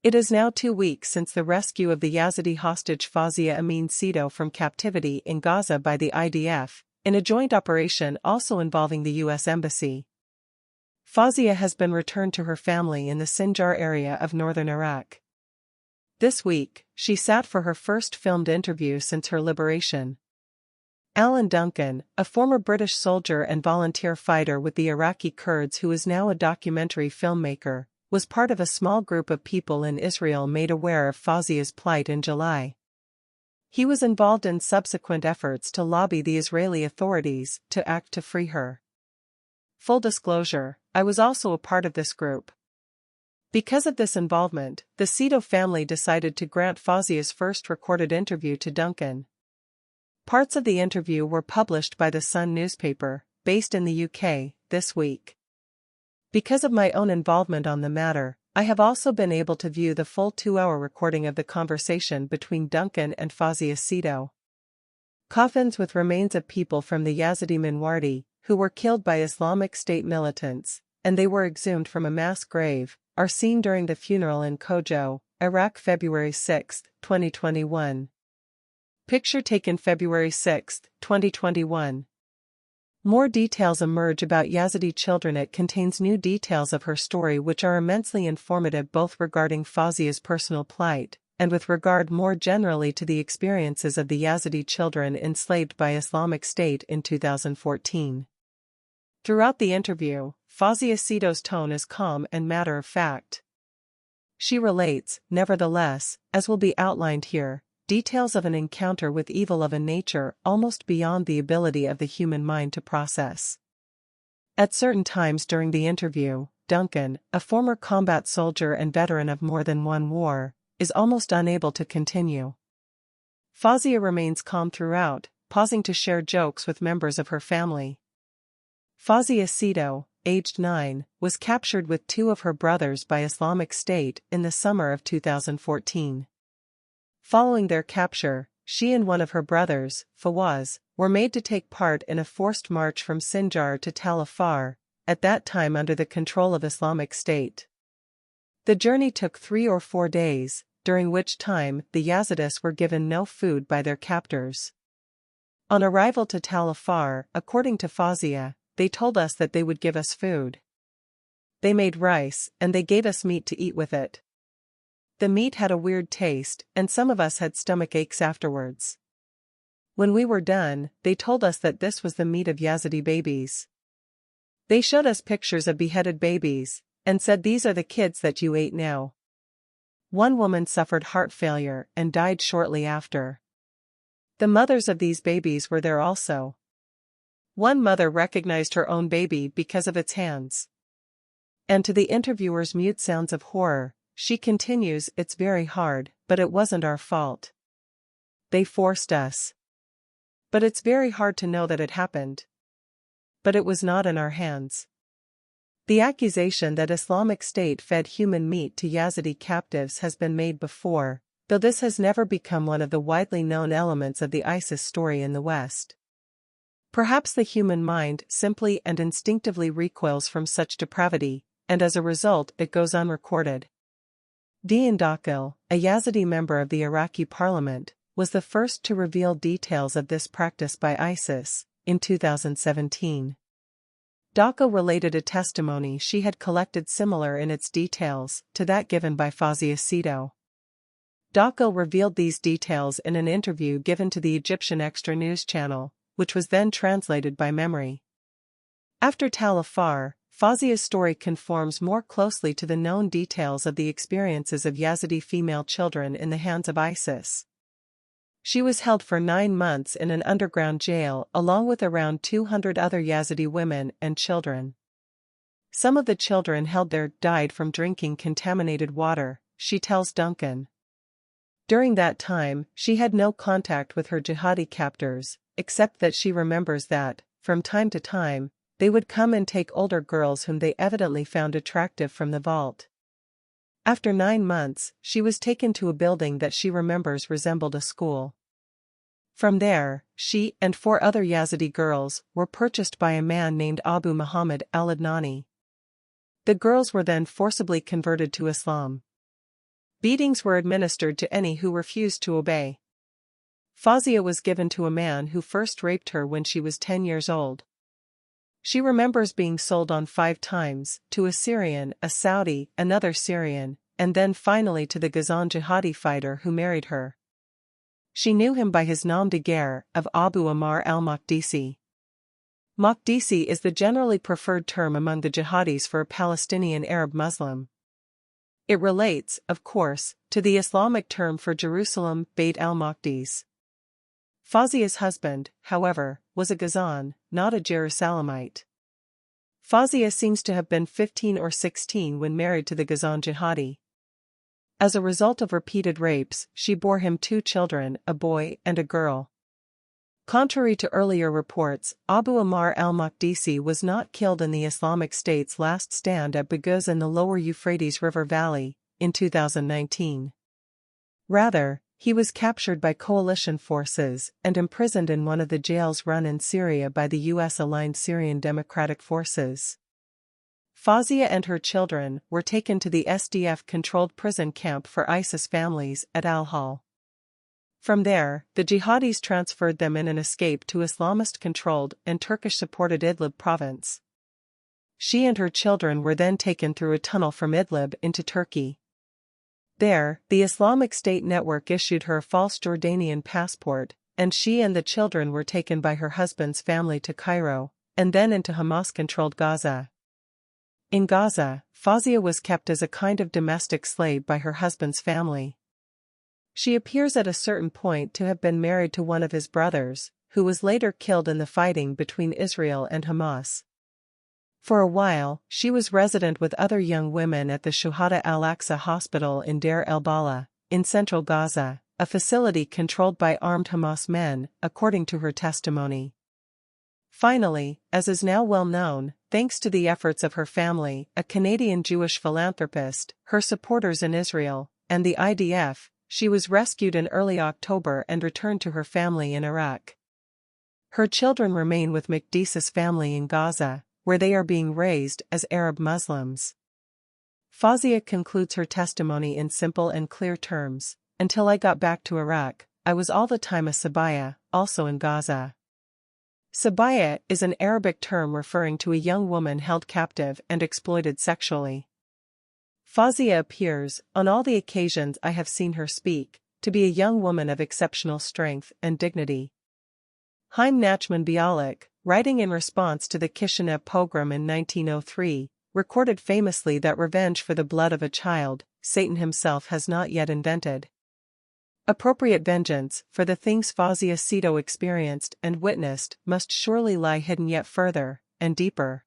It is now 2 weeks since the rescue of the Yazidi hostage Fawzia Amin Sito from captivity in Gaza by the IDF, in a joint operation also involving the U.S. Embassy. Fawzia has been returned to her family in the Sinjar area of northern Iraq. This week, she sat for her first filmed interview since her liberation. Alan Duncan, a former British soldier and volunteer fighter with the Iraqi Kurds who is now a documentary filmmaker, was part of a small group of people in Israel made aware of Fawzia's plight in July. He was involved in subsequent efforts to lobby the Israeli authorities to act to free her. Full disclosure, I was also a part of this group. Because of this involvement, the Sito family decided to grant Fawzia's first recorded interview to Duncan. Parts of the interview were published by the Sun newspaper, based in the UK, this week. Because of my own involvement on the matter, I have also been able to view the full 2-hour recording of the conversation between Duncan and Fawzia Sito. Coffins with remains of people from the Yazidi Minwardi, who were killed by Islamic State militants, and they were exhumed from a mass grave, are seen during the funeral in Kojo, Iraq February 6, 2021. Picture taken February 6, 2021. More details emerge about Yazidi children. It contains new details of her story which are immensely informative both regarding Fawzia's personal plight, and with regard more generally to the experiences of the Yazidi children enslaved by Islamic State in 2014. Throughout the interview, Fawzia Sito's tone is calm and matter-of-fact. She relates, nevertheless, as will be outlined here, details of an encounter with evil of a nature almost beyond the ability of the human mind to process. At certain times during the interview, Duncan, a former combat soldier and veteran of more than one war, is almost unable to continue. Fawzia remains calm throughout, pausing to share jokes with members of her family. Fawzia Sito, aged 9, was captured with 2 of her brothers by Islamic State in the summer of 2014. Following their capture, she and one of her brothers, Fawaz, were made to take part in a forced march from Sinjar to Tal Afar, at that time under the control of Islamic State. The journey took 3 or 4 days, during which time the Yazidis were given no food by their captors. On arrival to Tal Afar, according to Fawzia, they told us that they would give us food. They made rice, and they gave us meat to eat with it. The meat had a weird taste, and some of us had stomach aches afterwards. When we were done, they told us that this was the meat of Yazidi babies. They showed us pictures of beheaded babies, and said these are the kids that you ate now. One woman suffered heart failure and died shortly after. The mothers of these babies were there also. One mother recognized her own baby because of its hands. And to the interviewer's mute sounds of horror, she continues, "It's very hard, but it wasn't our fault. They forced us. But it's very hard to know that it happened. But it was not in our hands." The accusation that Islamic State fed human meat to Yazidi captives has been made before, though this has never become one of the widely known elements of the ISIS story in the West. Perhaps the human mind simply and instinctively recoils from such depravity, and as a result it goes unrecorded. Dian Dakil, a Yazidi member of the Iraqi parliament, was the first to reveal details of this practice by ISIS, in 2017. Dakil related a testimony she had collected similar in its details to that given by Fawzia Sito. Dakil revealed these details in an interview given to the Egyptian Extra News channel, which was then translated by memory. After Tal Afar, Fawzia's story conforms more closely to the known details of the experiences of Yazidi female children in the hands of ISIS. She was held for 9 months in an underground jail along with around 200 other Yazidi women and children. Some of the children held there died from drinking contaminated water, she tells Duncan. During that time, she had no contact with her jihadi captors, except that she remembers that, from time to time, they would come and take older girls whom they evidently found attractive from the vault. After 9 months, she was taken to a building that she remembers resembled a school. From there, she and 4 other Yazidi girls were purchased by a man named Abu Muhammad al-Adnani. The girls were then forcibly converted to Islam. Beatings were administered to any who refused to obey. Fawzia was given to a man who first raped her when she was 10 years old. She remembers being sold on 5 times, to a Syrian, a Saudi, another Syrian, and then finally to the Gazan jihadi fighter who married her. She knew him by his nom de guerre of Abu Ammar al-Maqdisi. Maqdisi is the generally preferred term among the jihadis for a Palestinian Arab Muslim. It relates, of course, to the Islamic term for Jerusalem, Beit al-Maqdis. Fawzia's husband, however, was a Gazan, not a Jerusalemite. Fawzia seems to have been 15 or 16 when married to the Gazan jihadi. As a result of repeated rapes, she bore him 2 children, a boy and a girl. Contrary to earlier reports, Abu Ammar al-Maqdisi was not killed in the Islamic State's last stand at Baghouz in the lower Euphrates River Valley, in 2019. Rather, he was captured by coalition forces and imprisoned in one of the jails run in Syria by the US-aligned Syrian Democratic Forces. Fawzia and her children were taken to the SDF-controlled prison camp for ISIS families at Al-Hol. From there, the jihadis transferred them in an escape to Islamist-controlled and Turkish-supported Idlib province. She and her children were then taken through a tunnel from Idlib into Turkey. There, the Islamic State network issued her a false Jordanian passport, and she and the children were taken by her husband's family to Cairo, and then into Hamas-controlled Gaza. In Gaza, Fawzia was kept as a kind of domestic slave by her husband's family. She appears at a certain point to have been married to one of his brothers, who was later killed in the fighting between Israel and Hamas. For a while, she was resident with other young women at the Shuhada al-Aqsa hospital in Deir el-Bala, in central Gaza, a facility controlled by armed Hamas men, according to her testimony. Finally, as is now well known, thanks to the efforts of her family, a Canadian Jewish philanthropist, her supporters in Israel, and the IDF, she was rescued in early October and returned to her family in Iraq. Her children remain with Maqdisi's family in Gaza, where they are being raised as Arab Muslims. Fawzia concludes her testimony in simple and clear terms: "Until I got back to Iraq, I was all the time a Sabaya, also in Gaza." Sabaya is an Arabic term referring to a young woman held captive and exploited sexually. Fawzia appears, on all the occasions I have seen her speak, to be a young woman of exceptional strength and dignity. Chaim Nachman Bialik, writing in response to the Kishinev pogrom in 1903, recorded famously that revenge for the blood of a child, Satan himself has not yet invented. Appropriate vengeance for the things Fawzia Sito experienced and witnessed must surely lie hidden yet further and deeper.